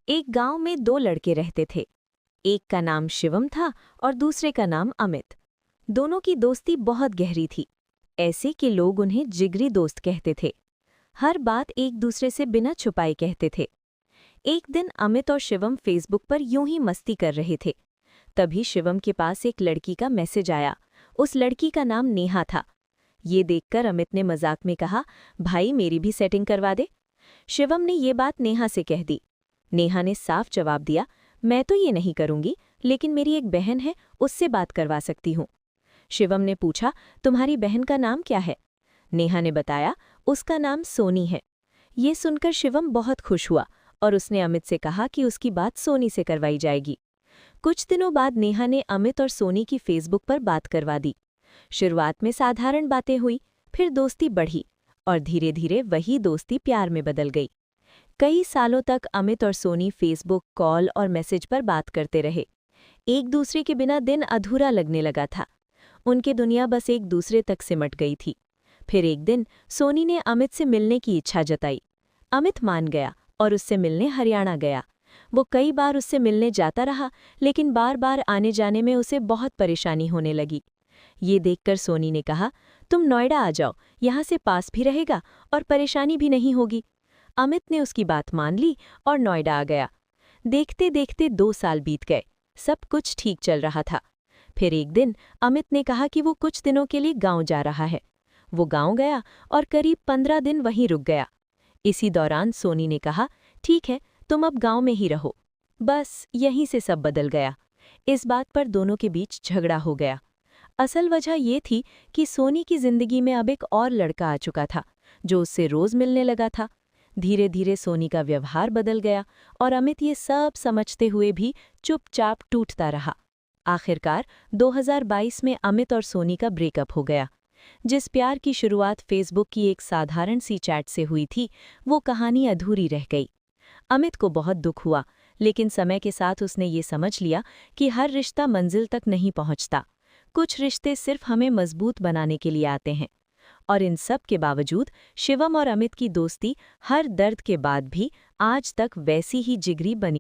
एक गांव में दो लड़के रहते थे। एक का नाम शिवम था और दूसरे का नाम अमित। दोनों की दोस्ती बहुत गहरी थी, ऐसे कि लोग उन्हें जिगरी दोस्त कहते थे। हर बात एक दूसरे से बिना छुपाए कहते थे। एक दिन अमित और शिवम फेसबुक पर यूं ही मस्ती कर रहे थे। तभी शिवम के पास एक लड़की का मैसेज आया। उस लड़की का नाम नेहा था। ये देखकर अमित ने मजाक में कहा, भाई मेरी भी सेटिंग करवा दे। शिवम ने ये बात नेहा से कह दी। नेहा ने साफ जवाब दिया, मैं तो ये नहीं करूंगी, लेकिन मेरी एक बहन है, उससे बात करवा सकती हूँ। शिवम ने पूछा, तुम्हारी बहन का नाम क्या है? नेहा ने बताया, उसका नाम सोनी है। ये सुनकर शिवम बहुत खुश हुआ और उसने अमित से कहा कि उसकी बात सोनी से करवाई जाएगी। कुछ दिनों बाद नेहा ने अमित और सोनी की फेसबुक पर बात करवा दी। शुरुआत में साधारण बातें हुई, फिर दोस्ती बढ़ी और धीरे धीरे वही दोस्ती प्यार में बदल गई। कई सालों तक अमित और सोनी फेसबुक, कॉल और मैसेज पर बात करते रहे। एक दूसरे के बिना दिन अधूरा लगने लगा था। उनकी दुनिया बस एक दूसरे तक सिमट गई थी। फिर एक दिन सोनी ने अमित से मिलने की इच्छा जताई। अमित मान गया और उससे मिलने हरियाणा गया। वो कई बार उससे मिलने जाता रहा, लेकिन बार बार आने जाने में उसे बहुत परेशानी होने लगी। ये देखकर सोनी ने कहा, तुम नोएडा आ जाओ, यहाँ से पास भी रहेगा और परेशानी भी नहीं होगी। अमित ने उसकी बात मान ली और नोएडा आ गया। देखते देखते 2 साल बीत गए। सब कुछ ठीक चल रहा था। फिर एक दिन अमित ने कहा कि वो कुछ दिनों के लिए गांव जा रहा है। वो गांव गया और करीब 15 दिन वहीं रुक गया। इसी दौरान सोनी ने कहा, ठीक है, तुम अब गांव में ही रहो। बस यहीं से सब बदल गया। इस बात पर दोनों के बीच झगड़ा हो गया। असल वजह ये थी कि सोनी की जिंदगी में अब एक और लड़का आ चुका था, जो उससे रोज मिलने लगा था। धीरे धीरे सोनी का व्यवहार बदल गया और अमित ये सब समझते हुए भी चुपचाप टूटता रहा। आखिरकार 2022 में अमित और सोनी का ब्रेकअप हो गया। जिस प्यार की शुरुआत फेसबुक की एक साधारण सी चैट से हुई थी, वो कहानी अधूरी रह गई। अमित को बहुत दुख हुआ, लेकिन समय के साथ उसने ये समझ लिया कि हर रिश्ता मंजिल तक नहीं पहुंचता। कुछ रिश्ते सिर्फ हमें मजबूत बनाने के लिए आते हैं। और इन सब के बावजूद शिवम और अमित की दोस्ती हर दर्द के बाद भी आज तक वैसी ही जिगरी बनी।